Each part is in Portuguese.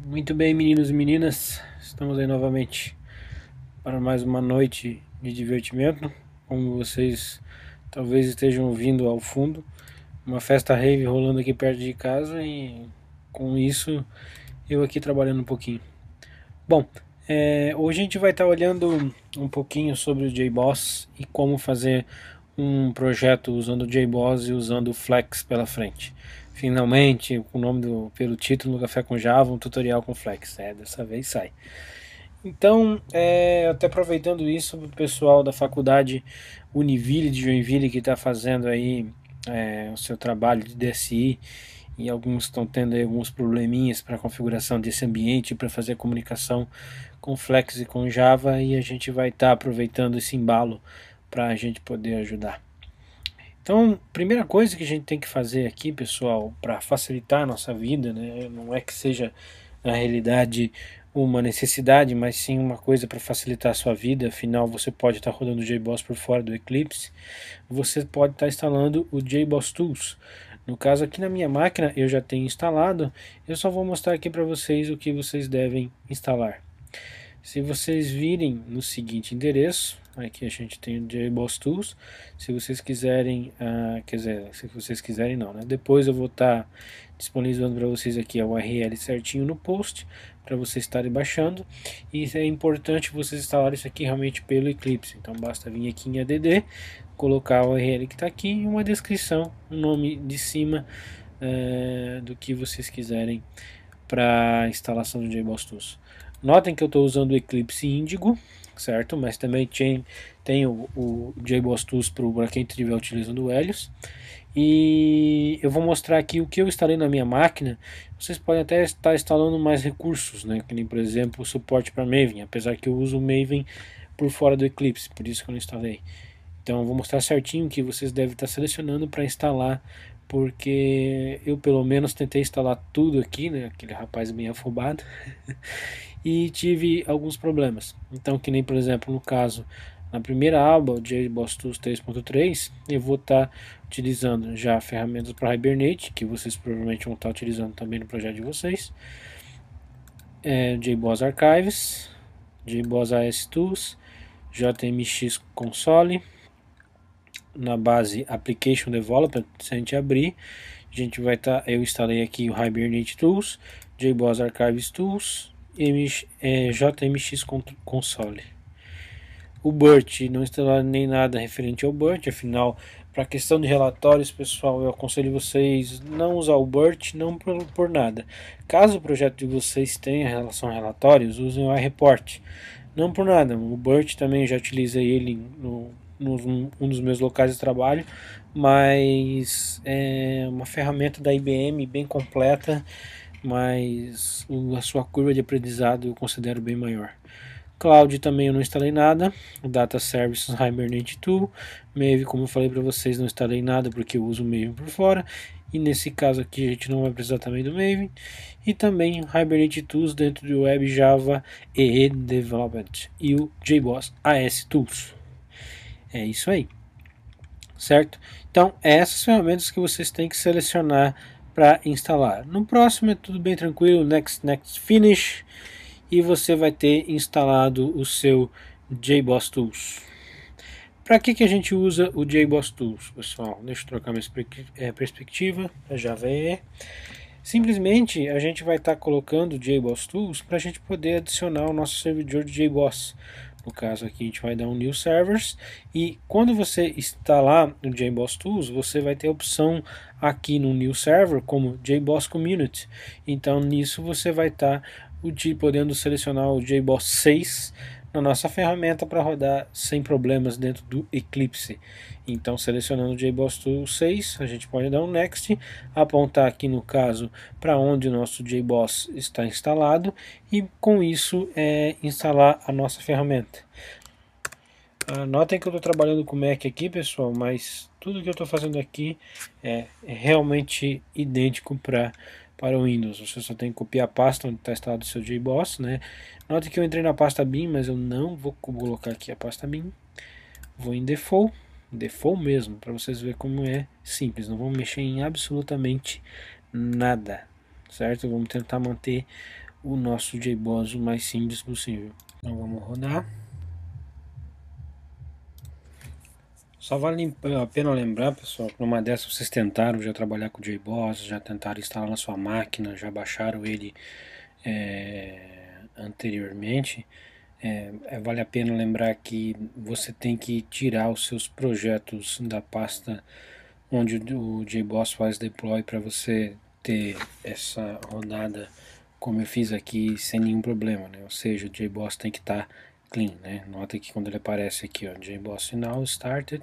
Muito bem, meninos e meninas, estamos aí novamente para mais uma noite de divertimento. Como vocês talvez estejam ouvindo ao fundo, uma festa rave rolando aqui perto de casa e com isso eu aqui trabalhando um pouquinho. Bom, hoje a gente vai estar olhando um pouquinho sobre o JBoss e como fazer um projeto usando o JBoss e usando o Flex pela frente. Finalmente, o nome pelo título do Café com Java, um tutorial com Flex. Dessa vez sai. Então, até aproveitando isso, o pessoal da faculdade Univille de Joinville que está fazendo aí o seu trabalho de DSI e alguns estão tendo aí alguns probleminhas para a configuração desse ambiente para fazer a comunicação com Flex e com Java, e a gente vai estar aproveitando esse embalo para a gente poder ajudar. Então, primeira coisa que a gente tem que fazer aqui, pessoal, para facilitar a nossa vida, né, não é que seja na realidade uma necessidade, mas sim uma coisa para facilitar a sua vida. Afinal, você pode estar rodando o JBoss por fora do Eclipse, você pode estar instalando o JBoss Tools. No caso aqui na minha máquina eu já tenho instalado, eu só vou mostrar aqui para vocês o que vocês devem instalar. Se vocês virem no seguinte endereço, aqui a gente tem o JBoss Tools. Se vocês quiserem, quer dizer, se vocês quiserem não, né? Depois eu vou estar disponibilizando para vocês aqui a URL certinho no post para vocês estarem baixando. E é importante vocês instalarem isso aqui realmente pelo Eclipse. Então basta vir aqui em add, colocar a URL que está aqui e uma descrição, um nome de cima do que vocês quiserem para instalação do JBoss Tools. Notem que eu estou usando o Eclipse Indigo, certo? Mas também tem o JBoss Tools para quem estiver utilizando o Helios. E eu vou mostrar aqui o que eu instalei na minha máquina. Vocês podem até estar instalando mais recursos, né? Que nem, por exemplo, o suporte para Maven, apesar que eu uso o Maven por fora do Eclipse, por isso que eu não instalei. Então eu vou mostrar certinho o que vocês devem estar selecionando para instalar, porque eu pelo menos tentei instalar tudo aqui, né? Aquele rapaz bem afobado. E tive alguns problemas. Então, que nem por exemplo no caso, na primeira aba, o JBoss Tools 3.3, eu vou estar utilizando já ferramentas para Hibernate, que vocês provavelmente vão estar utilizando também no projeto de vocês. JBoss Archives, JBoss AS Tools, JMX Console, na base Application Development. Se a gente abrir, a gente vai estar, eu instalei aqui o Hibernate Tools, JBoss Archives Tools, JMX Console. O BERT, não instalar nem nada referente ao BERT, afinal, para a questão de relatórios, pessoal, eu aconselho vocês não usar o BERT, não por nada. Caso o projeto de vocês tenha relação a relatórios, usem o iReport, não por nada. O BERT também já utilizei ele um dos meus locais de trabalho, mas é uma ferramenta da IBM bem completa, mas a sua curva de aprendizado eu considero bem maior. Cloud também eu não instalei nada, Data Services Hibernate Tool, Maven, como eu falei para vocês, não instalei nada porque eu uso o Maven por fora, e nesse caso aqui a gente não vai precisar também do Maven, e também Hibernate Tools dentro do Web Java EE Development e o JBoss AS Tools. É isso aí, certo? Então, essas ferramentas que vocês têm que selecionar para instalar. No próximo é tudo bem tranquilo, next, finish, e você vai ter instalado o seu JBoss Tools. Para que a gente usa o JBoss Tools, pessoal? Deixa eu trocar minha perspectiva para Java EE. Simplesmente a gente vai estar colocando o JBoss Tools para a gente poder adicionar o nosso servidor de JBoss. No caso aqui a gente vai dar um New Servers, e quando você instalar o JBoss Tools, você vai ter a opção aqui no New Server como JBoss Community. Então nisso você vai estar podendo selecionar o JBoss 6 na nossa ferramenta para rodar sem problemas dentro do Eclipse. Então, selecionando o JBoss Tool 6, a gente pode dar um Next, apontar aqui no caso para onde o nosso JBoss está instalado, e com isso instalar a nossa ferramenta. Notem que eu estou trabalhando com Mac aqui, pessoal, mas tudo que eu estou fazendo aqui é realmente idêntico para o Windows. Você só tem que copiar a pasta onde está instalado o seu JBoss, né? Note que eu entrei na pasta bin, mas eu não vou colocar aqui a pasta bin. Vou em Default mesmo, para vocês verem como é simples. Não vamos mexer em absolutamente nada, certo? Vamos tentar manter o nosso JBoss o mais simples possível. Então vamos rodar. Só vale a pena lembrar, pessoal, que numa dessas vocês tentaram já trabalhar com o JBoss, já tentaram instalar na sua máquina, já baixaram ele anteriormente. Vale a pena lembrar que você tem que tirar os seus projetos da pasta onde o JBoss faz deploy para você ter essa rodada como eu fiz aqui sem nenhum problema, né? Ou seja, o JBoss tem que estar clean, né? Nota que quando ele aparece aqui, ó, JBoss final started,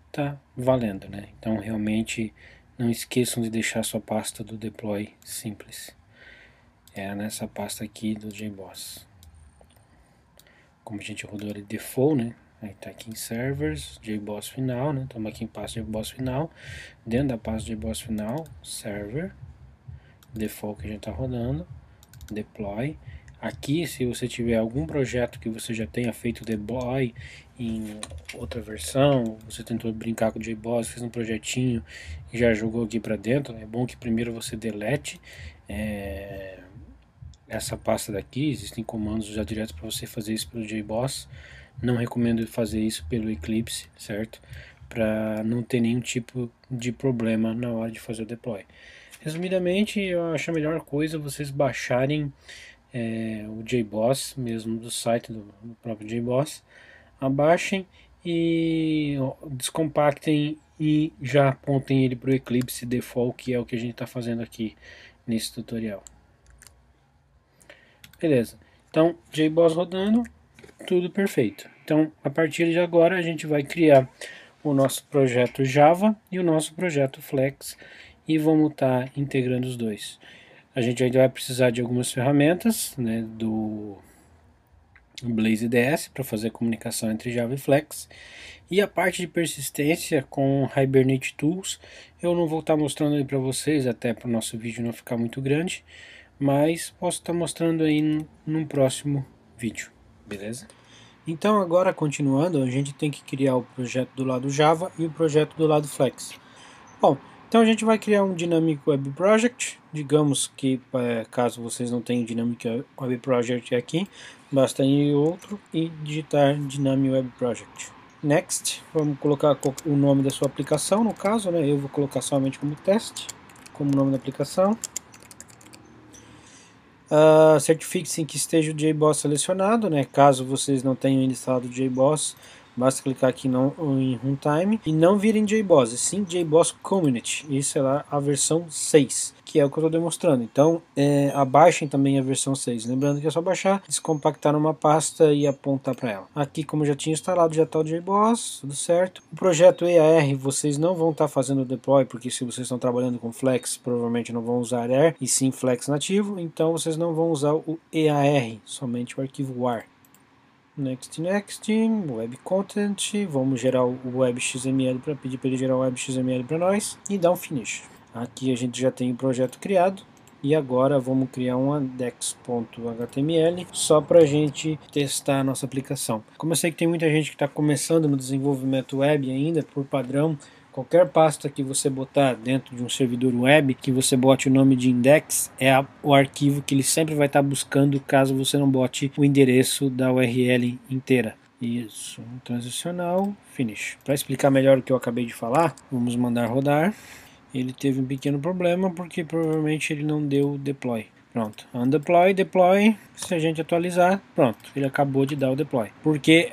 tá valendo, né? Então realmente não esqueçam de deixar sua pasta do deploy simples. É nessa pasta aqui do JBoss. Como a gente rodou ele default, né? Aí tá aqui em servers, JBoss final, né? Estamos aqui em pasta JBoss final. Dentro da pasta JBoss final, server, default que a gente tá rodando, deploy. Aqui, se você tiver algum projeto que você já tenha feito deploy em outra versão, você tentou brincar com o JBoss, fez um projetinho e já jogou aqui para dentro, é bom que primeiro você delete essa pasta daqui. Existem comandos já diretos para você fazer isso pelo JBoss. Não recomendo fazer isso pelo Eclipse, certo? Para não ter nenhum tipo de problema na hora de fazer o deploy. Resumidamente, eu acho a melhor coisa vocês baixarem o JBoss mesmo do site do próprio JBoss. Abaixem e descompactem e já apontem ele para o Eclipse Default, que é o que a gente está fazendo aqui nesse tutorial. Beleza, então JBoss rodando, tudo perfeito. Então a partir de agora a gente vai criar o nosso projeto Java e o nosso projeto Flex e vamos estar integrando os dois. A gente ainda vai precisar de algumas ferramentas, né, do BlazeDS para fazer a comunicação entre Java e Flex. E a parte de persistência com Hibernate Tools eu não vou estar mostrando aí para vocês, até para o nosso vídeo não ficar muito grande, mas posso estar mostrando aí num próximo vídeo, beleza? Então agora continuando, a gente tem que criar o projeto do lado Java e o projeto do lado Flex. Bom, então a gente vai criar um Dynamic Web Project. Digamos que caso vocês não tenham Dynamic Web Project aqui, basta ir em outro e digitar Dynamic Web Project. Next, vamos colocar o nome da sua aplicação, no caso, né? Eu vou colocar somente como teste, como nome da aplicação. Certifique-se que esteja o JBoss selecionado, né? Caso vocês não tenham instalado o JBoss, basta clicar aqui em Runtime e não virem JBoss, e sim JBoss Community. Isso é lá a versão 6, que é o que eu estou demonstrando. Então abaixem também a versão 6. Lembrando que é só baixar, descompactar numa pasta e apontar para ela. Aqui, como já tinha instalado, já está o JBoss, tudo certo. O projeto EAR vocês não vão estar fazendo o deploy, porque se vocês estão trabalhando com Flex, provavelmente não vão usar AR, e sim Flex nativo, então vocês não vão usar o EAR, somente o arquivo WAR. Next, Web Content, vamos gerar o Web XML para pedir para ele gerar o Web XML para nós e dar um Finish. Aqui a gente já tem o projeto criado e agora vamos criar um index.html só para a gente testar a nossa aplicação. Como eu sei que tem muita gente que está começando no desenvolvimento web ainda, por padrão, qualquer pasta que você botar dentro de um servidor web, que você bote o nome de index, é o arquivo que ele sempre vai estar buscando caso você não bote o endereço da URL inteira. Isso, transicional, finish. Para explicar melhor o que eu acabei de falar, vamos mandar rodar. Ele teve um pequeno problema porque provavelmente ele não deu deploy. Pronto, undeploy, deploy, se a gente atualizar, pronto, ele acabou de dar o deploy. Porque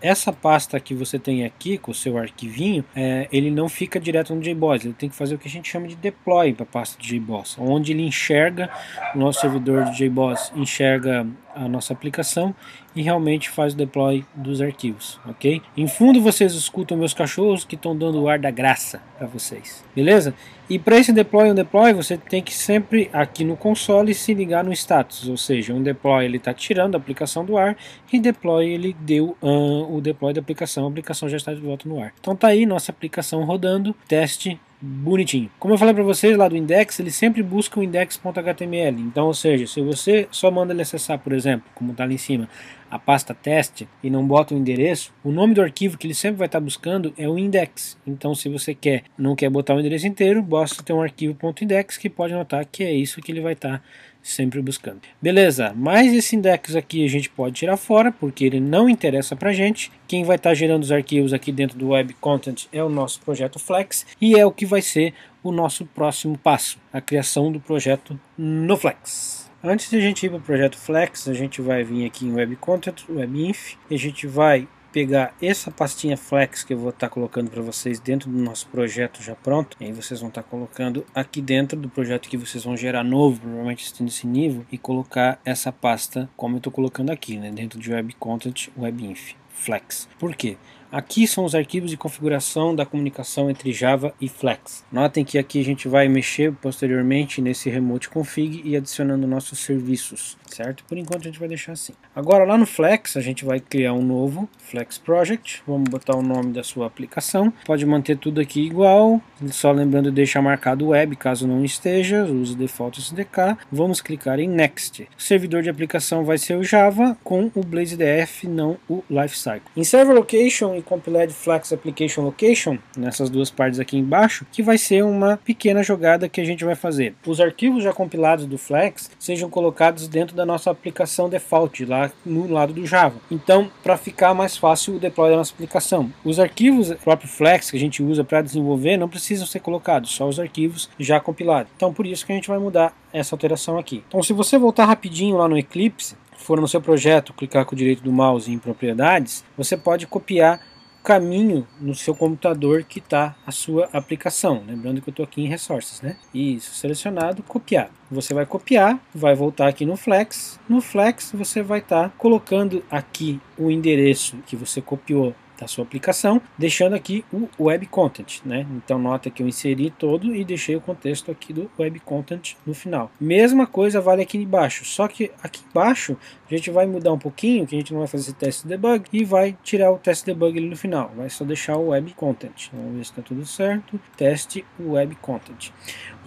essa pasta que você tem aqui, com o seu arquivinho, ele não fica direto no JBoss, ele tem que fazer o que a gente chama de deploy para a pasta de JBoss, onde ele enxerga, o nosso servidor de JBoss enxerga a nossa aplicação e realmente faz o deploy dos arquivos, ok? Em fundo vocês escutam meus cachorros que estão dando o ar da graça para vocês, beleza? E para esse deploy, você tem que sempre aqui no console se ligar no status, ou seja, um deploy ele está tirando a aplicação do ar e deploy ele deu o deploy da aplicação, a aplicação já está de volta no ar. Então tá aí nossa aplicação rodando, teste bonitinho. Como eu falei para vocês lá do index, ele sempre busca o index.html. Então, ou seja, se você só manda ele acessar, por exemplo, como está ali em cima, a pasta teste e não bota o endereço, o nome do arquivo que ele sempre vai estar buscando é o index. Então, se você não quer botar o endereço inteiro, basta ter um arquivo .index que pode notar que é isso que ele vai estar sempre buscando. Beleza, mas esse index aqui a gente pode tirar fora, porque ele não interessa pra gente. Quem vai estar gerando os arquivos aqui dentro do Web Content é o nosso projeto Flex, e é o que vai ser o nosso próximo passo, a criação do projeto no Flex. Antes de a gente ir para o projeto Flex, a gente vai vir aqui em Web Content, WebInf, e a gente vai pegar essa pastinha Flex que eu vou estar colocando para vocês dentro do nosso projeto já pronto. E aí vocês vão estar colocando aqui dentro do projeto que vocês vão gerar novo, provavelmente nesse nível, e colocar essa pasta como eu estou colocando aqui, né, dentro de Web Content, WebInf, Flex. Por quê? Aqui são os arquivos de configuração da comunicação entre Java e Flex. Notem que aqui a gente vai mexer posteriormente nesse remote config e adicionando nossos serviços, certo? Por enquanto a gente vai deixar assim. Agora lá no Flex a gente vai criar um novo Flex Project. Vamos botar o nome da sua aplicação. Pode manter tudo aqui igual, só lembrando de deixar marcado web caso não esteja, use default SDK. Vamos clicar em Next. O servidor de aplicação vai ser o Java com o BlazeDF, não o Lifecycle. Em Server Location e Compiled Flex Application Location, nessas duas partes aqui embaixo, que vai ser uma pequena jogada que a gente vai fazer. Os arquivos já compilados do Flex sejam colocados dentro da nossa aplicação default, lá no lado do Java. Então, para ficar mais fácil o deploy da nossa aplicação. Os arquivos do próprio Flex que a gente usa para desenvolver não precisam ser colocados, só os arquivos já compilados. Então, por isso que a gente vai mudar essa alteração aqui. Então, se você voltar rapidinho lá no Eclipse, for no seu projeto, clicar com o direito do mouse em propriedades, você pode copiar o caminho no seu computador que está a sua aplicação. Lembrando que eu estou aqui em Resources, né? Isso, selecionado, copiar. Você vai copiar, vai voltar aqui no Flex. No Flex você vai estar colocando aqui o endereço que você copiou da sua aplicação, deixando aqui o Web Content, né? Então nota que eu inseri todo e deixei o contexto aqui do Web Content no final. Mesma coisa vale aqui embaixo, só que aqui embaixo a gente vai mudar um pouquinho, que a gente não vai fazer esse teste debug e vai tirar o teste debug ali no final, vai só deixar o Web Content. Vamos ver se está tudo certo. Teste Web Content.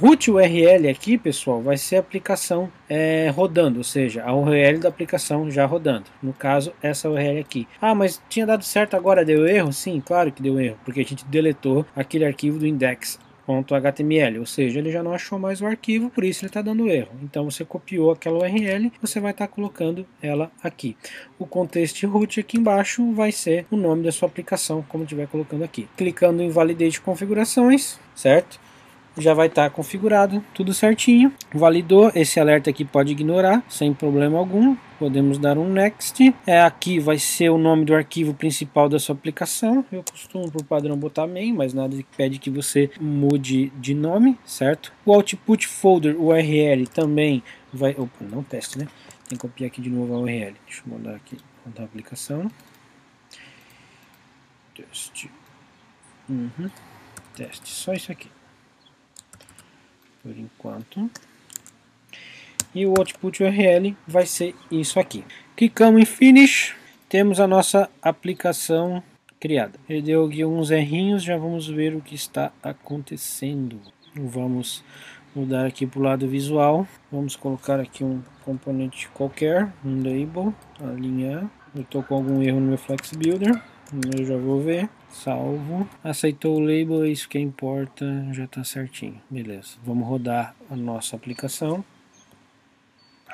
Root URL aqui, pessoal, vai ser a aplicação rodando, ou seja, a URL da aplicação já rodando. No caso, essa URL aqui. Ah, mas tinha dado certo agora, deu erro? Sim, claro que deu erro, porque a gente deletou aquele arquivo do index.html, ou seja, ele já não achou mais o arquivo, por isso ele está dando erro. Então você copiou aquela URL, você vai estar colocando ela aqui. O context root aqui embaixo vai ser o nome da sua aplicação, como estiver colocando aqui. Clicando em Validate Configurações, certo? Já vai estar configurado, tudo certinho. Validou, esse alerta aqui pode ignorar, sem problema algum. Podemos dar um Next. Aqui vai ser o nome do arquivo principal da sua aplicação. Eu costumo, por padrão, botar main, mas nada pede que você mude de nome, certo? O Output Folder URL também vai... Opa, não teste, né? Tem que copiar aqui de novo a URL. Deixa eu mandar aqui, mandar a aplicação. Teste. Teste, só isso aqui. Por enquanto. E o output URL vai ser isso aqui. Clicamos em Finish. Temos a nossa aplicação criada. Ele deu aqui uns errinhos. Já vamos ver o que está acontecendo. Vamos mudar aqui para o lado visual. Vamos colocar aqui um componente qualquer. Um label. A linha A. Eu estou com algum erro no meu Flex Builder. Eu já vou ver. Salvo. Aceitou o label, é isso que importa. Já está certinho. Beleza. Vamos rodar a nossa aplicação.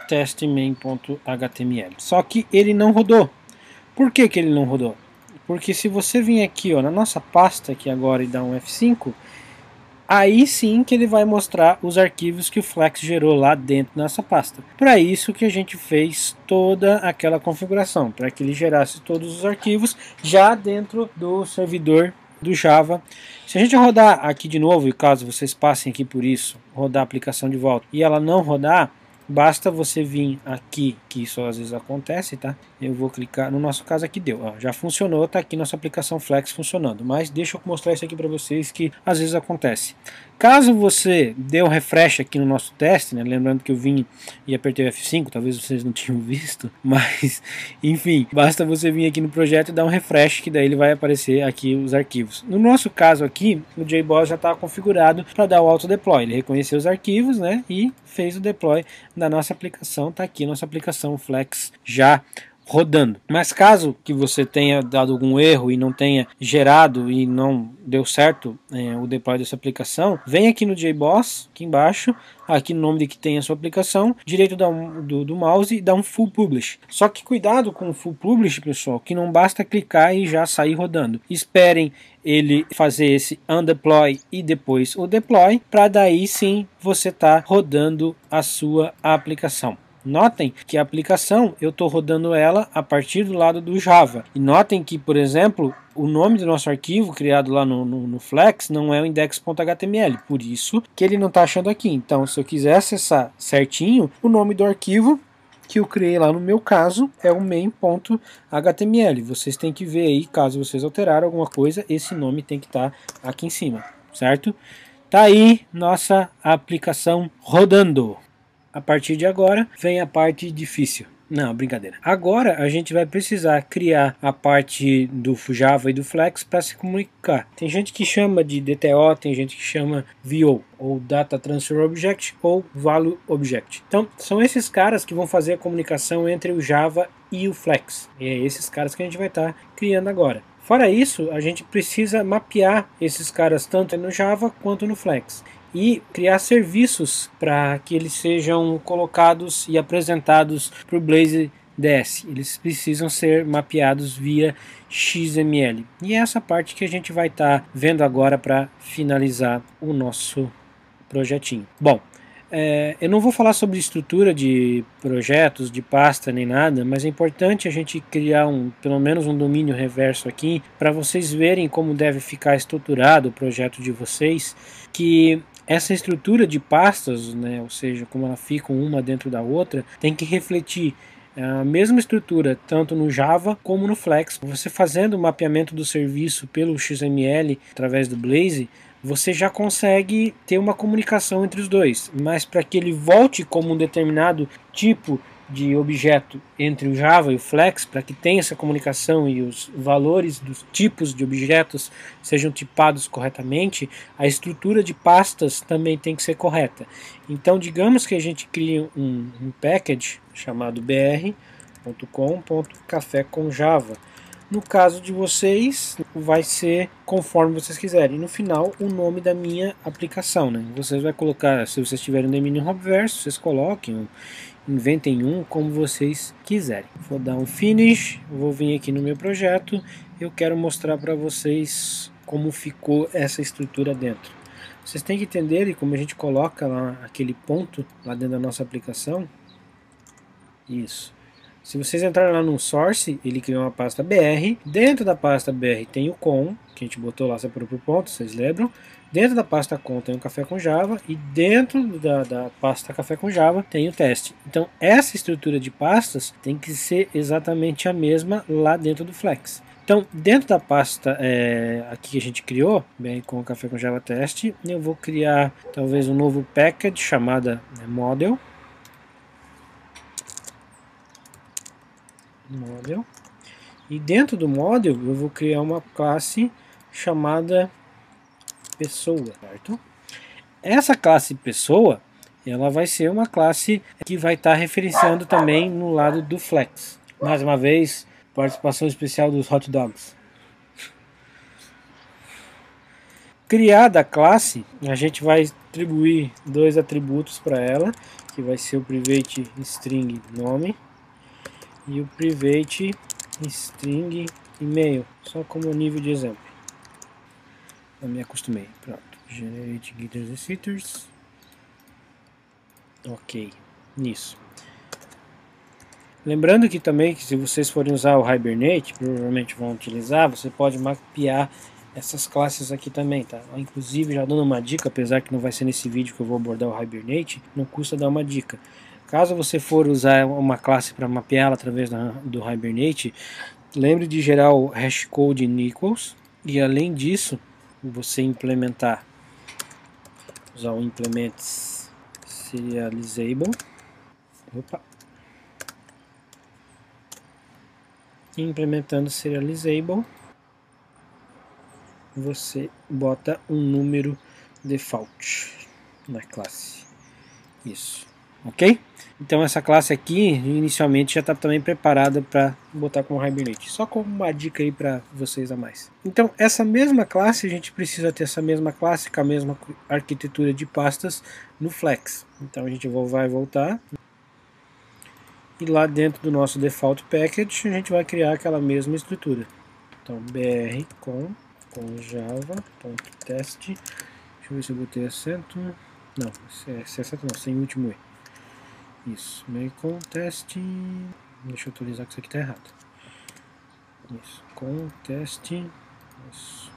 Teste main.html. Só que ele não rodou. Por que que ele não rodou? Porque se você vir aqui, ó, na nossa pasta aqui agora e dar um F5, aí sim que ele vai mostrar os arquivos que o Flex gerou lá dentro dessa pasta. Para isso que a gente fez toda aquela configuração, para que ele gerasse todos os arquivos já dentro do servidor do Java. Se a gente rodar aqui de novo, e caso vocês passem aqui por isso, rodar a aplicação de volta e ela não rodar, basta você vir aqui, que isso às vezes acontece, tá? Eu vou clicar, no nosso caso aqui deu, ó, já funcionou, tá aqui nossa aplicação Flex funcionando. Mas deixa eu mostrar isso aqui para vocês que às vezes acontece. Caso você dê um refresh aqui no nosso teste, né? Lembrando que eu vim e apertei o F5, talvez vocês não tinham visto, mas enfim, basta você vir aqui no projeto e dar um refresh, que daí ele vai aparecer aqui os arquivos. No nosso caso aqui, o JBoss já está configurado para dar o auto deploy. Ele reconheceu os arquivos, né? E fez o deploy da nossa aplicação. Tá aqui nossa aplicação Flex já rodando. Mas caso que você tenha dado algum erro e não tenha gerado e não deu certo o deploy dessa aplicação, vem aqui no JBoss, aqui embaixo, aqui no nome de que tem a sua aplicação, direito do mouse e dá um full publish. Só que cuidado com o full publish, pessoal, que não basta clicar e já sair rodando. Esperem ele fazer esse undeploy e depois o deploy, para daí sim você tá rodando a sua aplicação. Notem que a aplicação eu estou rodando ela a partir do lado do Java. E notem que, por exemplo, o nome do nosso arquivo criado lá no Flex não é o index.html, por isso que ele não está achando aqui. Então, se eu quiser acessar certinho, o nome do arquivo que eu criei lá no meu caso é o main.html. Vocês têm que ver aí, caso vocês alteraram alguma coisa, esse nome tem que estar aqui em cima, certo? Tá aí nossa aplicação rodando. A partir de agora vem a parte difícil. Não, brincadeira. Agora a gente vai precisar criar a parte do Java e do Flex para se comunicar. Tem gente que chama de DTO, tem gente que chama VO, ou Data Transfer Object, ou Value Object. Então, são esses caras que vão fazer a comunicação entre o Java e o Flex. E é esses caras que a gente vai estar criando agora. Fora isso, a gente precisa mapear esses caras tanto no Java quanto no Flex. E criar serviços para que eles sejam colocados e apresentados para o Blaze DS. Eles precisam ser mapeados via XML. E é essa parte que a gente vai estar vendo agora para finalizar o nosso projetinho. Bom, eu não vou falar sobre estrutura de projetos, de pasta nem nada, mas é importante a gente criar pelo menos um domínio reverso aqui para vocês verem como deve ficar estruturado o projeto de vocês, que essa estrutura de pastas, né, ou seja, como ela fica uma dentro da outra, tem que refletir a mesma estrutura tanto no Java como no Flex. Você fazendo o mapeamento do serviço pelo XML através do Blaze, você já consegue ter uma comunicação entre os dois, mas para que ele volte como um determinado tipo de objeto entre o Java e o Flex, para que tenha essa comunicação e os valores dos tipos de objetos sejam tipados corretamente, a estrutura de pastas também tem que ser correta. Então, digamos que a gente cria um package chamado br.com.café.com/java. No caso de vocês, vai ser conforme vocês quiserem. E no final, o nome da minha aplicação, né? Vocês vão colocar, se vocês tiverem um domínio Hopverse, vocês coloquem, inventem como vocês quiserem. Vou dar um finish, vou vir aqui no meu projeto. Eu quero mostrar para vocês como ficou essa estrutura dentro. Vocês têm que entender como a gente coloca lá aquele ponto lá dentro da nossa aplicação. Isso. Se vocês entrarem lá no source, ele criou uma pasta BR. Dentro da pasta BR tem o com, que a gente botou lá separou por ponto, vocês lembram? Dentro da pasta com tem o Café com Java e dentro da pasta Café com Java tem o teste. Então essa estrutura de pastas tem que ser exatamente a mesma lá dentro do Flex. Então dentro da pasta aqui que a gente criou, bem com o Café com Java teste, eu vou criar talvez um novo package chamada model. E dentro do model eu vou criar uma classe chamada pessoa, certo? Essa classe pessoa, ela vai ser uma classe que vai estar referenciando também no lado do Flex. Mais uma vez, participação especial dos hot dogs. Criada a classe, a gente vai atribuir dois atributos para ela, que vai ser o private string nome e o private string e-mail, só como nível de exemplo. Eu me acostumei. Pronto. Generate getters e setters. Ok. Nisso. Lembrando que também que se vocês forem usar o Hibernate, provavelmente vão utilizar, você pode mapear essas classes aqui também, tá? Inclusive já dando uma dica, apesar que não vai ser nesse vídeo que eu vou abordar o Hibernate, não custa dar uma dica. Caso você for usar uma classe para mapeá-la através do Hibernate, lembre de gerar o hashcode in equals e além disso você implementar, usar o implement serializable. Opa. Implementando serializable, você bota um número default na classe. Isso. ok? Então essa classe aqui, inicialmente, já está também preparada para botar com Hibernate. Só como uma dica aí para vocês a mais. Então essa mesma classe, a gente precisa ter essa mesma classe com a mesma arquitetura de pastas no Flex. Então a gente vai voltar. E lá dentro do nosso default package, a gente vai criar aquela mesma estrutura. Então br com java.test. Deixa eu ver se eu botei acento. Não, esse acento não, sem o último E. Isso, meio com teste. Deixa eu atualizar que isso aqui tá errado. Isso, com teste. Isso.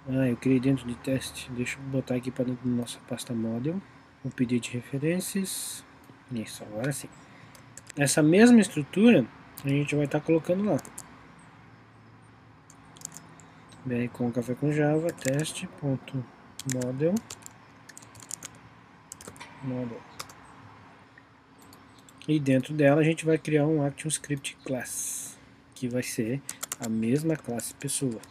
Eu criei dentro de teste. Deixa eu botar aqui para dentro da nossa pasta model. Vou pedir de referências. Isso, agora sim. Essa mesma estrutura a gente vai estar colocando lá. br com café com java teste.model model. E dentro dela a gente vai criar um ActionScript class, que vai ser a mesma classe pessoa.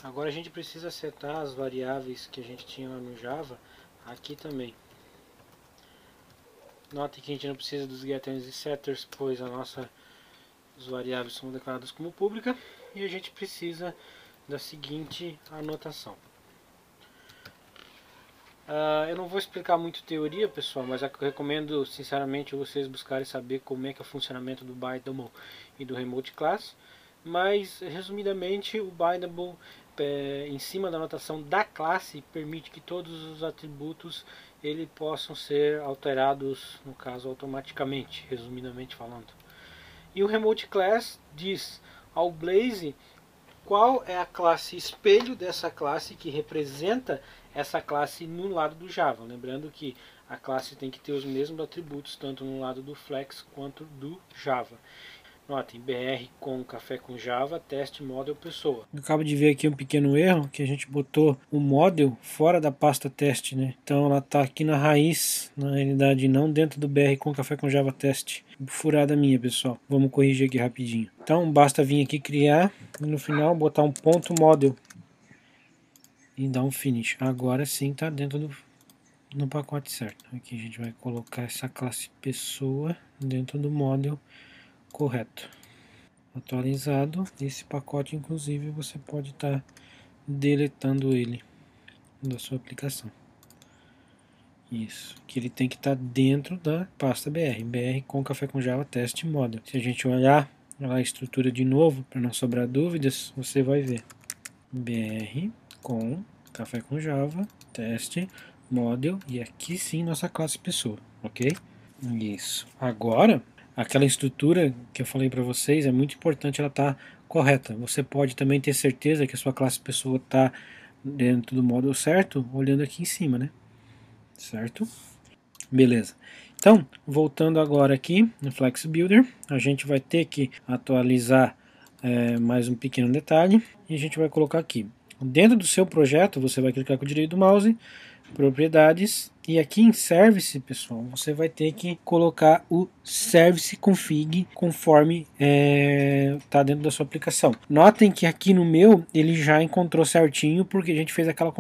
Agora a gente precisa setar as variáveis que a gente tinha lá no Java aqui também. Notem que a gente não precisa dos getters e setters, pois as variáveis são declaradas como pública, e a gente precisa da seguinte anotação. Eu não vou explicar muito teoria, pessoal, mas eu recomendo sinceramente vocês buscarem saber como é que é o funcionamento do Bindable e do Remote Class. Mas resumidamente, o Bindable em cima da anotação da classe permite que todos os atributos possam ser alterados, no caso automaticamente, resumidamente falando. E o Remote Class diz ao Blaze qual é a classe espelho dessa classe que representa essa classe no lado do Java. Lembrando que a classe tem que ter os mesmos atributos tanto no lado do Flex quanto do Java. Notem, br com café com Java, teste model pessoa. Eu acabo de ver aqui um pequeno erro, que a gente botou o model fora da pasta teste, né? Então ela está aqui na raiz, na realidade não dentro do br com café com Java teste. Furada minha, pessoal. Vamos corrigir aqui rapidinho. Então basta vir aqui criar e no final botar um ponto model e dar um finish. Agora sim está dentro no pacote certo. Aqui a gente vai colocar essa classe pessoa dentro do model correto. Atualizado, esse pacote inclusive você pode estar deletando ele da sua aplicação. Isso, que ele tem que estar dentro da pasta br com café com Java teste model. Se a gente olhar a estrutura de novo, para não sobrar dúvidas, você vai ver br com café com Java teste model, e aqui sim nossa classe pessoa, ok? Isso. Agora aquela estrutura que eu falei para vocês é muito importante, ela tá correta. Você pode também ter certeza que a sua classe pessoa está dentro do módulo certo, olhando aqui em cima, né? Certo? Beleza. Então, voltando agora aqui no Flex Builder, a gente vai ter que atualizar mais um pequeno detalhe, e a gente vai colocar aqui. Dentro do seu projeto, você vai clicar com o direito do mouse, propriedades, e aqui em service, pessoal, você vai ter que colocar o service config conforme está dentro da sua aplicação. Notem que aqui no meu ele já encontrou certinho, porque a gente fez aquela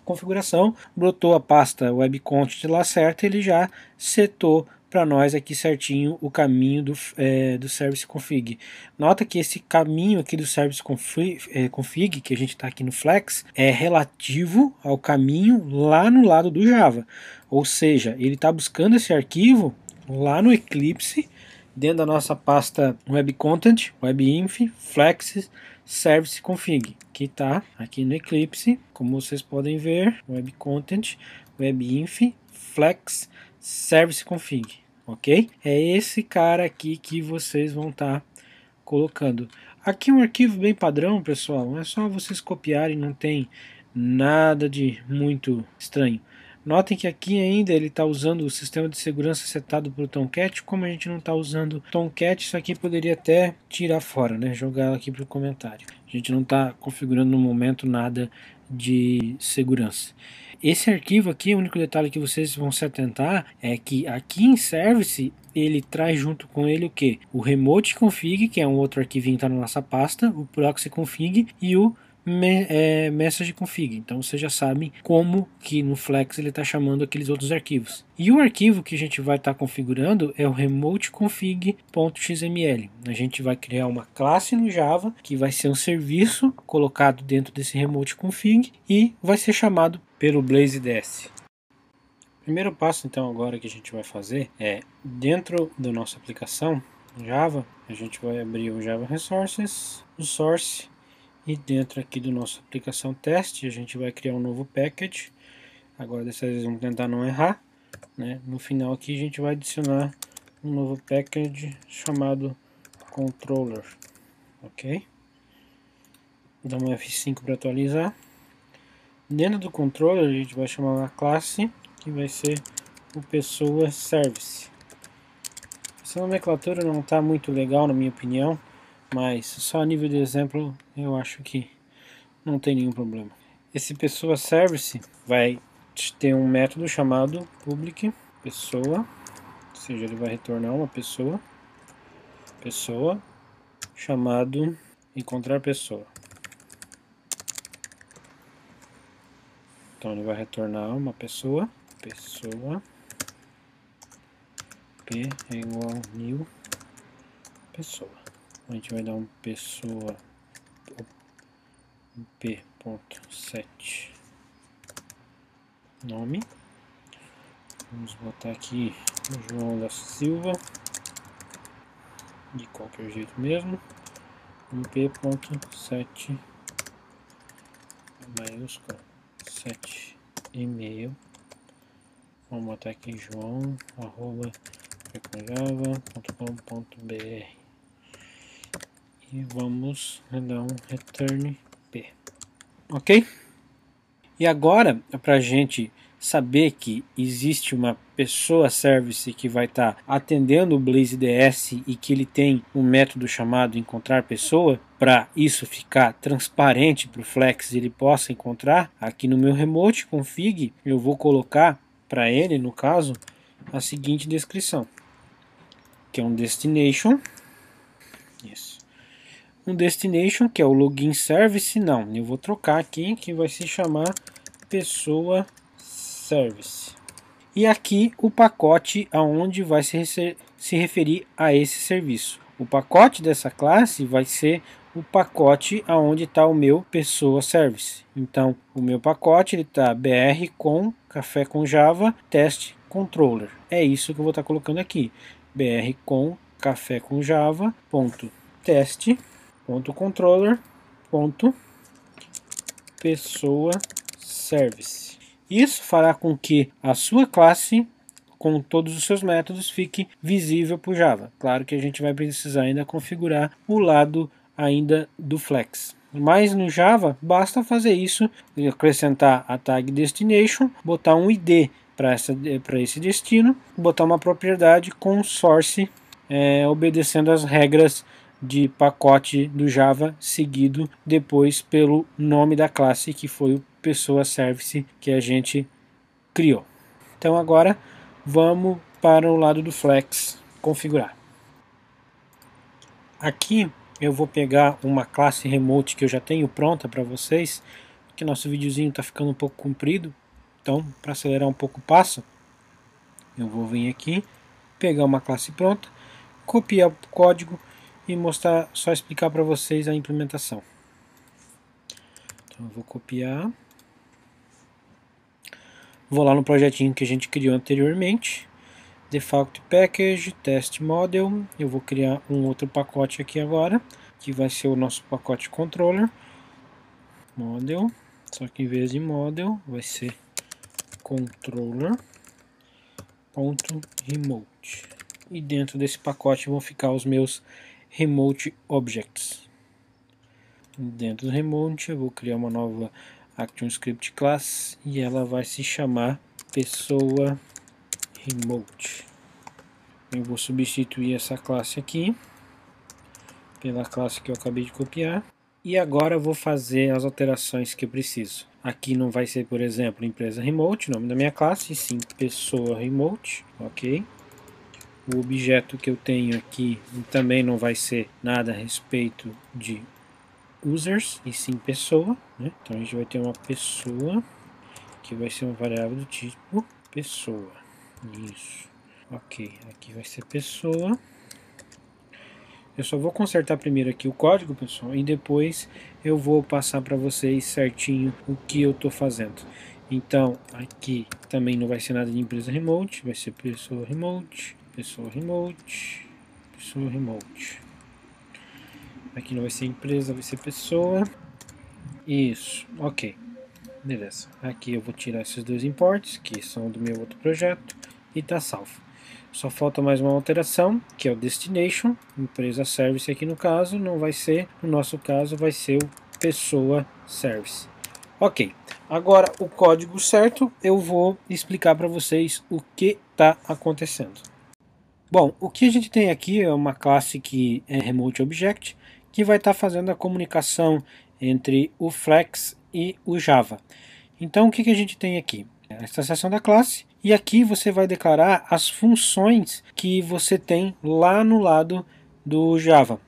configuração, brotou a pasta web content lá certa, ele já setou para nós aqui certinho o caminho do service config. Nota que esse caminho aqui do service config, que a gente está aqui no Flex, é relativo ao caminho lá no lado do Java. Ou seja, ele está buscando esse arquivo lá no Eclipse, dentro da nossa pasta web content, webinf, flex, service config, que está aqui no Eclipse, como vocês podem ver, web content, webinf, flex, service config. Ok? É esse cara aqui que vocês vão estar colocando. Aqui um arquivo bem padrão, pessoal. É só vocês copiarem, não tem nada de muito estranho. Notem que aqui ainda ele está usando o sistema de segurança setado para o Tomcat. Como a gente não está usando Tomcat, isso aqui poderia até tirar fora, né? Jogar aqui para o comentário. A gente não está configurando no momento nada de segurança. Esse arquivo aqui, o único detalhe que vocês vão se atentar é que aqui em Service ele traz junto com ele o que? O Remote Config, que é um outro arquivinho que está na nossa pasta, o Proxy Config e o message config. Então você já sabe como que no Flex ele está chamando aqueles outros arquivos. E o arquivo que a gente vai estar configurando é o remoteconfig.xml. A gente vai criar uma classe no Java que vai ser um serviço colocado dentro desse remoteconfig e vai ser chamado pelo BlazeDS. O primeiro passo então agora que a gente vai fazer é, dentro da nossa aplicação Java, a gente vai abrir o Java Resources, o Source, e dentro aqui do nossa aplicação teste a gente vai criar um novo package. Agora dessa vez vamos tentar não errar, né? No final aqui a gente vai adicionar um novo package chamado controller, ok? Dá um F5 para atualizar. Dentro do controller a gente vai chamar uma classe que vai ser o pessoa service. Essa nomenclatura não está muito legal na minha opinião, mas só a nível de exemplo eu acho que não tem nenhum problema. Esse pessoa service vai ter um método chamado public pessoa, ou seja, ele vai retornar uma pessoa chamado encontrar pessoa. Então ele vai retornar uma pessoa p é igual a new pessoa. A gente vai dar um pessoa p.set nome. Vamos botar aqui João da Silva, de qualquer jeito mesmo. Um p.set maiúsculo 7 e-mail. Vamos botar aqui joão@java.com.br e vamos dar um return p. Ok? E agora, para a gente saber que existe uma pessoa service que vai estar atendendo o BlazeDS e que ele tem um método chamado encontrar pessoa, para isso ficar transparente para o Flex e ele possa encontrar, aqui no meu remote config eu vou colocar para ele, no caso, a seguinte descrição, que é um destination, isso. Um destination que é o login service, não, eu vou trocar aqui que vai se chamar pessoa service. E aqui o pacote aonde vai se referir a esse serviço. O pacote dessa classe vai ser o pacote aonde está o meu pessoa service. Então o meu pacote ele está br com café com java test controller. É isso que eu vou estar colocando aqui. br com café com java ponto test ponto controller ponto pessoa service. Isso fará com que a sua classe com todos os seus métodos fique visível para o Java. Claro que a gente vai precisar ainda configurar o lado ainda do Flex. Mas no Java basta fazer isso, acrescentar a tag destination, botar um ID para esse destino, botar uma propriedade com source obedecendo as regras de pacote do Java, seguido depois pelo nome da classe que foi o pessoa service que a gente criou. Então agora vamos para o lado do Flex configurar. Aqui eu vou pegar uma classe remote que eu já tenho pronta para vocês, que nosso videozinho está ficando um pouco comprido, então para acelerar um pouco o passo, eu vou vir aqui, pegar uma classe pronta, copiar o código e mostrar, só explicar para vocês a implementação. Então eu vou copiar, vou lá no projetinho que a gente criou anteriormente, default package, test model, eu vou criar um outro pacote aqui agora, que vai ser o nosso pacote controller, model, só que em vez de model vai ser controller.remote. E dentro desse pacote vão ficar os meus remote objects. Dentro do remote eu vou criar uma nova ActionScript class e ela vai se chamar pessoa remote. Eu vou substituir essa classe aqui pela classe que eu acabei de copiar. E agora eu vou fazer as alterações que eu preciso. Aqui não vai ser, por exemplo, empresa remote, nome da minha classe, e sim pessoa remote, ok? O objeto que eu tenho aqui também não vai ser nada a respeito de users e sim pessoa, né? Então a gente vai ter uma pessoa que vai ser uma variável do tipo pessoa. Isso. Ok, aqui vai ser pessoa. Eu só vou consertar primeiro aqui o código, pessoal, e depois eu vou passar para vocês certinho o que eu estou fazendo. Então, aqui também não vai ser nada de empresa remote, vai ser pessoa remote, pessoa remote, pessoa remote. Aqui não vai ser empresa, vai ser pessoa. Isso, ok. Beleza. Aqui eu vou tirar esses dois imports, que são do meu outro projeto, e tá salvo. Só falta mais uma alteração, que é o destination, empresa service aqui no caso, não vai ser, no nosso caso vai ser o pessoa service. Ok, agora o código certo eu vou explicar para vocês o que está acontecendo. Bom, o que a gente tem aqui é uma classe que é Remote Object, que vai estar fazendo a comunicação entre o Flex e o Java. Então o que a gente tem aqui? Esta seção da classe, e aqui você vai declarar as funções que você tem lá no lado do Java.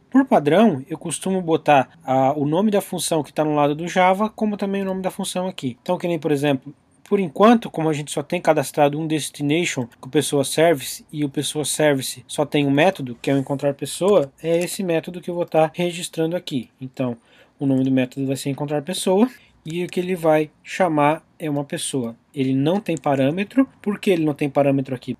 Por padrão, eu costumo botar o nome da função que está no lado do Java, como também o nome da função aqui. Então, que nem, por exemplo, por enquanto, como a gente só tem cadastrado um destination com pessoa service e o pessoa service só tem um método, que é o encontrar pessoa, é esse método que eu vou estar registrando aqui. Então, o nome do método vai ser encontrar pessoa e o que ele vai chamar é uma pessoa. Ele não tem parâmetro. Por que ele não tem parâmetro aqui?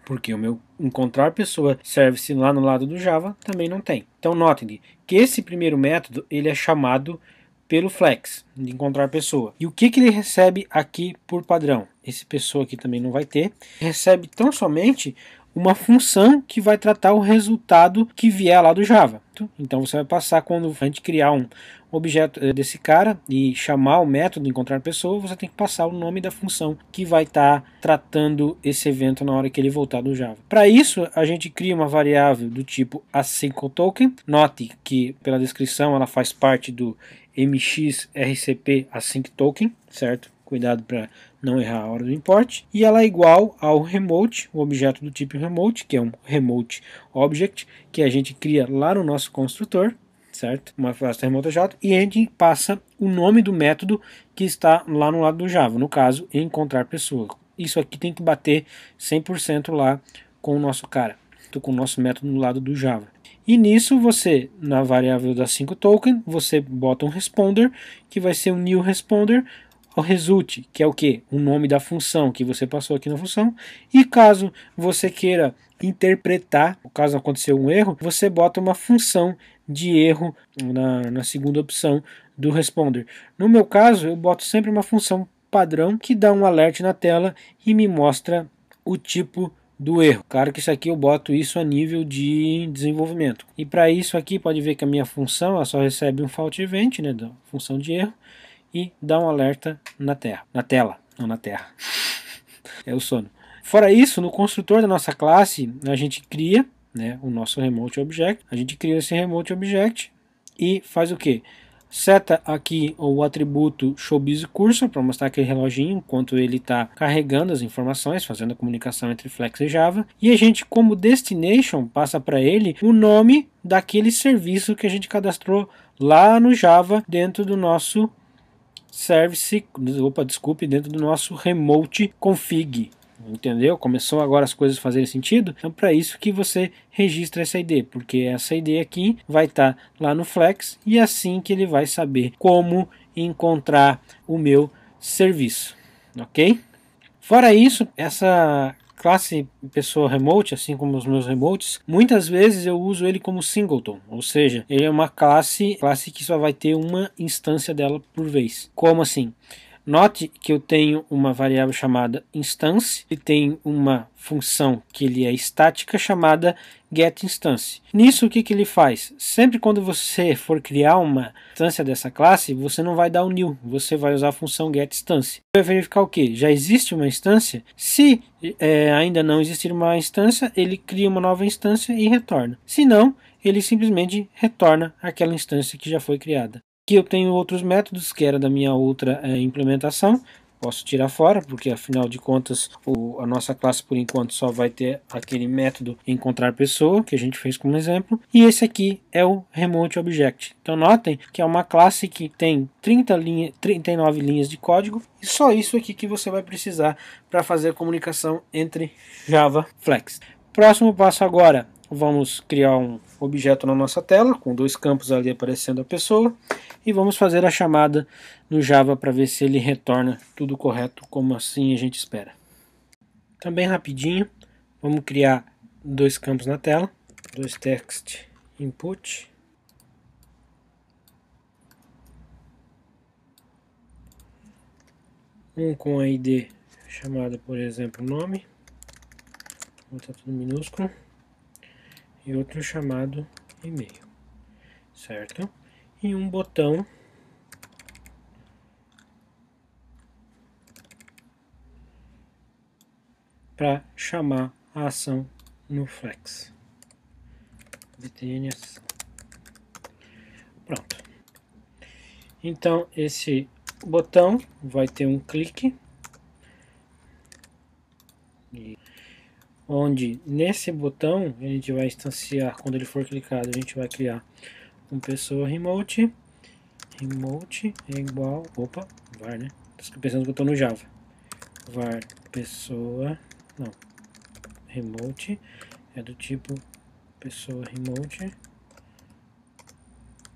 Porque o meu encontrar pessoa service lá no lado do Java também não tem. Então notem que esse primeiro método ele é chamado pelo flex, de encontrar pessoa. E o que ele recebe aqui por padrão? Esse pessoa aqui também não vai ter. Recebe tão somente uma função que vai tratar o resultado que vier lá do Java. Então você vai passar, quando a gente criar um objeto desse cara e chamar o método encontrar pessoa, você tem que passar o nome da função que vai estar tratando esse evento na hora que ele voltar do Java. Para isso, a gente cria uma variável do tipo asyncToken. Note que pela descrição ela faz parte do mxRCP asyncToken, certo? Cuidado para não errar a hora do import. E ela é igual ao remote, o objeto do tipo remote, que é um remote object, que a gente cria lá no nosso construtor, certo? Uma classe remote J, e a gente passa o nome do método que está lá no lado do Java, no caso, encontrar pessoa. Isso aqui tem que bater 100% lá com o nosso cara, com o nosso método no lado do Java. E nisso você, na variável da asyncToken, você bota um responder, que vai ser um new responder, o result, que é o que? O nome da função que você passou aqui na função. E caso você queira interpretar, caso aconteceu um erro, você bota uma função de erro na segunda opção do responder. No meu caso, eu boto sempre uma função padrão que dá um alert na tela e me mostra o tipo do erro. Claro que isso aqui eu boto isso a nível de desenvolvimento. E para isso aqui pode ver que a minha função ela só recebe um fault event, né, da função de erro, e dá um alerta na tela, não na terra. É o sono. Fora isso, no construtor da nossa classe, a gente cria, né, o nosso remote object. A gente cria esse remote object e faz o que? Seta aqui o atributo showBusyCursor para mostrar aquele reloginho enquanto ele está carregando as informações, fazendo a comunicação entre Flex e Java. E a gente, como destination, passa para ele o nome daquele serviço que a gente cadastrou lá no Java dentro do nosso service, dentro do nosso remote config. Entendeu? Começou agora as coisas fazerem sentido? Então para isso que você registra essa ID, porque essa ID aqui vai estar lá no Flex e é assim que ele vai saber como encontrar o meu serviço, ok? Fora isso, essa classe pessoa remote, assim como os meus remotes, muitas vezes eu uso ele como singleton, ou seja, ele é uma classe que só vai ter uma instância dela por vez. Como assim? Note que eu tenho uma variável chamada instance e tem uma função que ele é estática chamada getInstance. Nisso o que ele faz? Sempre quando você for criar uma instância dessa classe, você não vai dar o new, você vai usar a função getInstance. Vai verificar o que? Já existe uma instância? Se ainda não existir uma instância, ele cria uma nova instância e retorna. Se não, ele simplesmente retorna aquela instância que já foi criada. Aqui eu tenho outros métodos que era da minha outra implementação. posso tirar fora, porque afinal de contas a nossa classe por enquanto só vai ter aquele método encontrar pessoa, que a gente fez como exemplo, e esse aqui é o Remote Object. Então notem que é uma classe que tem 39 linhas de código, e só isso aqui que você vai precisar para fazer a comunicação entre Java Flex. Próximo passo agora, vamos criar um objeto na nossa tela, com dois campos ali aparecendo a pessoa, e vamos fazer a chamada no Java para ver se ele retorna tudo correto, como assim a gente espera. Também rapidinho, vamos criar dois campos na tela, dois text input, um com a ID chamada, por exemplo, nome, vou botar tudo minúsculo, e outro chamado e-mail, certo? E um botão para chamar a ação no Flex. btn ação. Pronto. Então esse botão vai ter um clique, onde nesse botão a gente vai instanciar, quando ele for clicado, a gente vai criar uma pessoa remote. Remote é igual, opa, var, né? Estou pensando que eu estou no Java. Var pessoa, não, remote é do tipo pessoa remote,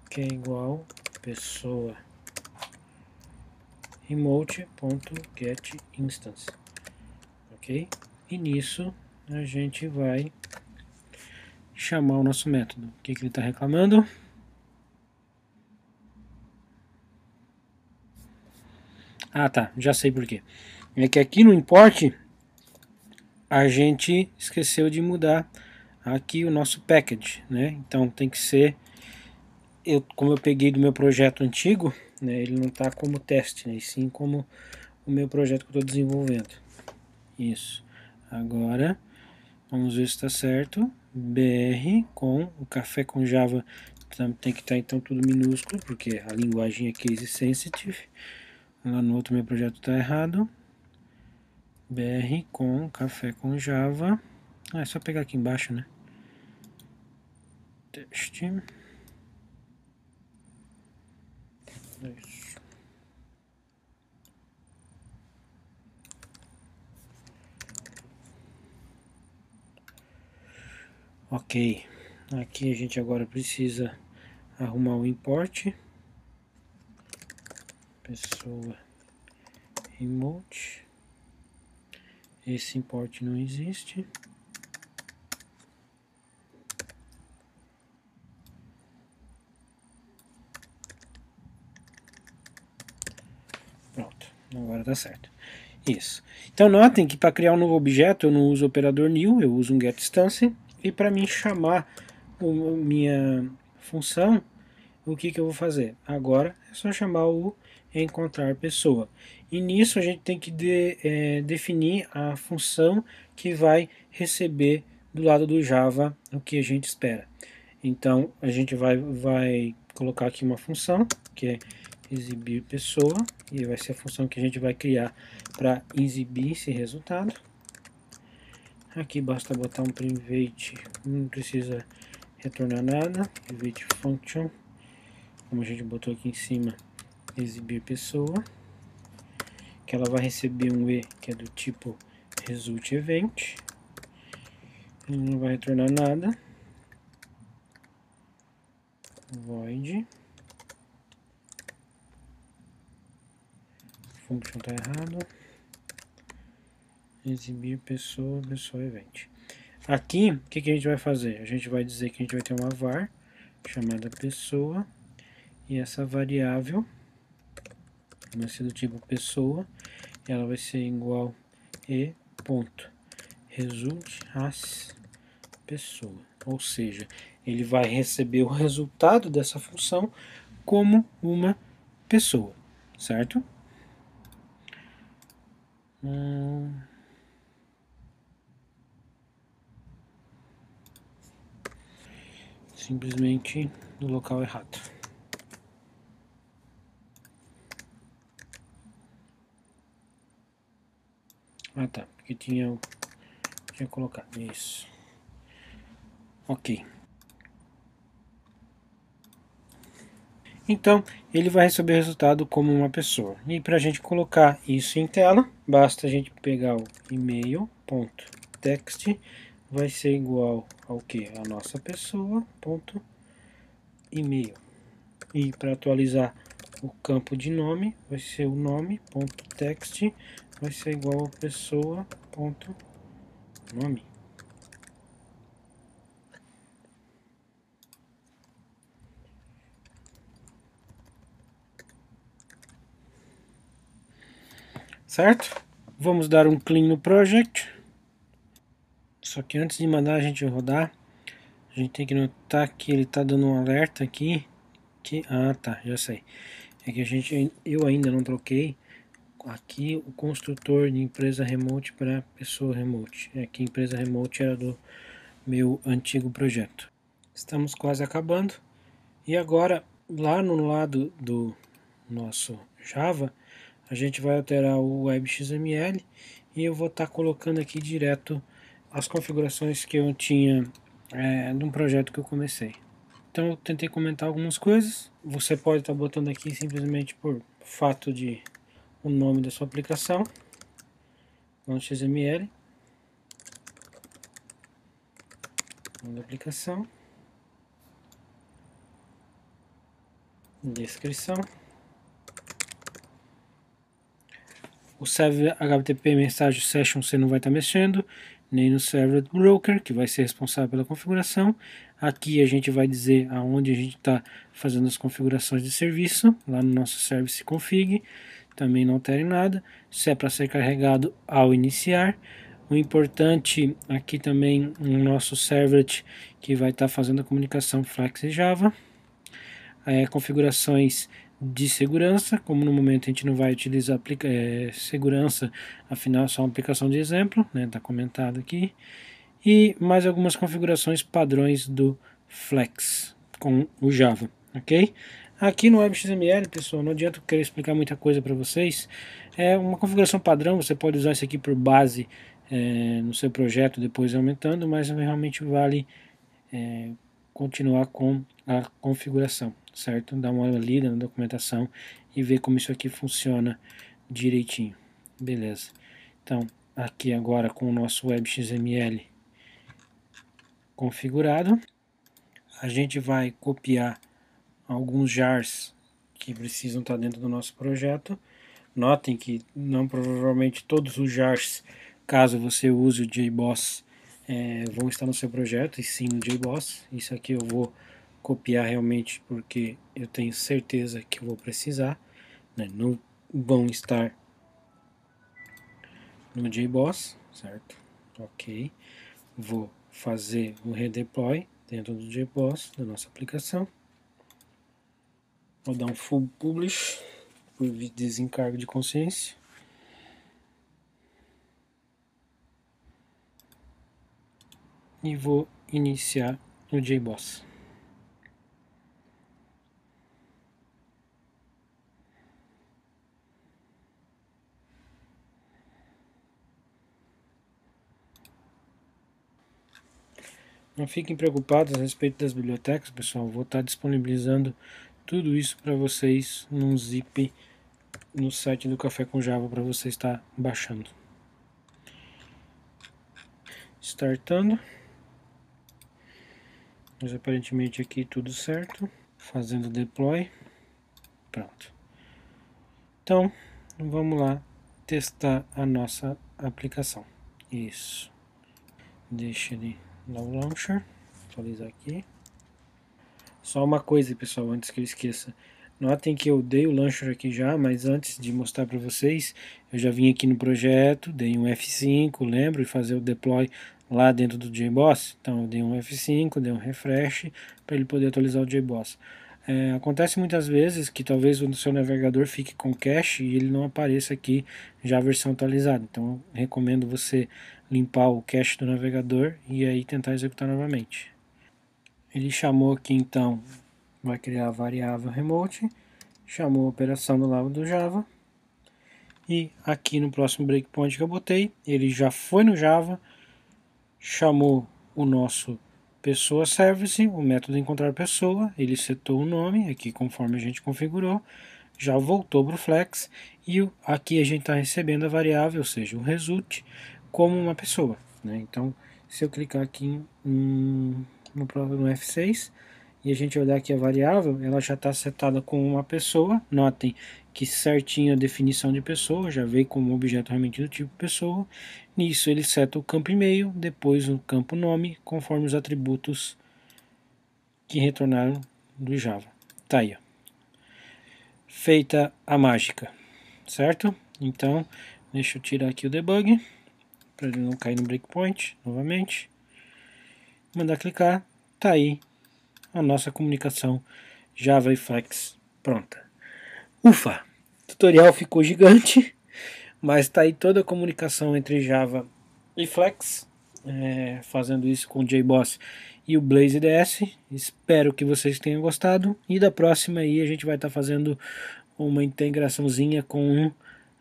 que é igual pessoa remote.getInstance, ok? E nisso a gente vai chamar o nosso método. O que ele está reclamando? Ah, tá, já sei por quê. É que aqui no import a gente esqueceu de mudar aqui o nosso package, né? Então tem que ser, como eu peguei do meu projeto antigo, né, ele não está como teste, né, e sim como o meu projeto que eu estou desenvolvendo. Isso. Agora vamos ver se está certo. BR com o café com Java tem que estar então tudo minúsculo, porque a linguagem é case sensitive. Lá no outro meu projeto está errado. BR com café com Java. Ah, é só pegar aqui embaixo, né? Teste. Isso. Ok. Aqui a gente agora precisa arrumar o import. Pessoa remote. Esse import não existe. Pronto, agora tá certo. Isso. Então notem que para criar um novo objeto eu não uso o operador new, eu uso um getInstance. E para mim chamar minha função, o que eu vou fazer? Agora é só chamar o encontrar pessoa. E nisso a gente tem que definir a função que vai receber do lado do Java o que a gente espera. Então a gente vai colocar aqui uma função que é exibir pessoa, e vai ser a função que a gente vai criar para exibir esse resultado. Aqui basta botar um private, não precisa retornar nada, private function, como a gente botou aqui em cima, exibir pessoa, que ela vai receber um e que é do tipo result event, ele não vai retornar nada, void, function está errado, exibir pessoa, pessoa event. Aqui, o que a gente vai fazer? A gente vai dizer que a gente vai ter uma var chamada pessoa, e essa variável vai ser do tipo pessoa, ela vai ser igual e ponto result as pessoa, ou seja, ele vai receber o resultado dessa função como uma pessoa, certo? Simplesmente no local errado. Ah tá, porque tinha colocado isso. Ok. Então, ele vai receber o resultado como uma pessoa. E para a gente colocar isso em tela, basta a gente pegar o e-mail.text, vai ser igual ao que? A nossa pessoa, ponto, e-mail. E para atualizar o campo de nome, vai ser o nome.text, vai ser igual a pessoa.nome. Certo? Vamos dar um clean no project. Só que antes de mandar a gente rodar, a gente tem que notar que ele está dando um alerta aqui. Ah tá, já sei. É que eu ainda não troquei aqui o construtor de empresa remote para pessoa remote. Aqui empresa remote era do meu antigo projeto. Estamos quase acabando. E agora, lá no lado do nosso Java, a gente vai alterar o WebXML e eu vou estar colocando aqui direto as configurações que eu tinha de um projeto que eu comecei. Então eu tentei comentar algumas coisas. Você pode estar botando aqui simplesmente por fato de o nome da sua aplicação, .xml, nome da aplicação, descrição. O server HTTP mensagem session você não vai estar mexendo, nem no server broker, que vai ser responsável pela configuração. Aqui a gente vai dizer aonde a gente está fazendo as configurações de serviço, lá no nosso service config. Também não altere nada. Se é para ser carregado ao iniciar. O importante aqui também no nosso servlet, que vai estar fazendo a comunicação Flex e Java. Configurações de segurança, como no momento a gente não vai utilizar segurança, afinal é só uma aplicação de exemplo, né, tá comentado aqui, e mais algumas configurações padrões do Flex com o Java, ok? Aqui no WebXML, pessoal, não adianta eu querer explicar muita coisa para vocês, é uma configuração padrão, você pode usar isso aqui por base no seu projeto, depois aumentando, mas realmente vale continuar com a configuração, certo? Dá uma lida na documentação e ver como isso aqui funciona direitinho. Beleza. Então, aqui agora com o nosso WebXML configurado, a gente vai copiar alguns jars que precisam estar dentro do nosso projeto. Notem que não provavelmente todos os jars, caso você use o JBoss, vão estar no seu projeto, e sim no JBoss. Isso aqui eu vou copiar realmente porque eu tenho certeza que eu vou precisar, né? Não vão estar no JBoss, certo? Ok. Vou fazer o redeploy dentro do JBoss da nossa aplicação. Vou dar um full publish por desencargo de consciência. E vou iniciar o JBoss. Não fiquem preocupados a respeito das bibliotecas, pessoal. Vou estar disponibilizando tudo isso para vocês num zip no site do Café com Java para você estar baixando. Startando. Mas aparentemente aqui tudo certo. Fazendo deploy. Pronto. Então, vamos lá testar a nossa aplicação. Isso. Deixa ele no launcher. Atualizar aqui. Só uma coisa, pessoal, antes que eu esqueça. Notem que eu dei o launcher aqui já, mas antes de mostrar para vocês, eu já vim aqui no projeto, dei um F5, lembro, de fazer o deploy lá dentro do JBoss. Então eu dei um F5, dei um refresh para ele poder atualizar o JBoss. Acontece muitas vezes que talvez o seu navegador fique com cache e ele não apareça aqui já a versão atualizada. Então eu recomendo você limpar o cache do navegador e aí tentar executar novamente. Ele chamou aqui então, vai criar a variável remote, chamou a operação do lado do Java E aqui no próximo breakpoint que eu botei, ele já foi no Java, chamou o nosso pessoa service, o método encontrar pessoa, ele setou o nome aqui conforme a gente configurou, já voltou para o Flex e aqui a gente está recebendo a variável, ou seja, o result, como uma pessoa, né? Então, se eu clicar aqui no F6 e a gente olhar aqui a variável, ela já está setada como uma pessoa. Notem que certinho a definição de pessoa, já veio como objeto realmente do tipo pessoa. Nisso ele seta o campo e-mail, depois o campo nome, conforme os atributos que retornaram do Java. Tá aí, ó. Feita a mágica, certo? Então, deixa eu tirar aqui o debug, para ele não cair no breakpoint novamente. Mandar clicar, tá aí a nossa comunicação Java e Flex pronta. Ufa! O tutorial ficou gigante, mas tá aí toda a comunicação entre Java e Flex, fazendo isso com o JBoss e o BlazeDS. Espero que vocês tenham gostado, e da próxima aí a gente vai estar fazendo uma integraçãozinha com o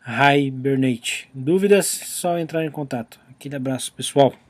Hibernate. Dúvidas? Só entrar em contato. Aquele abraço, pessoal.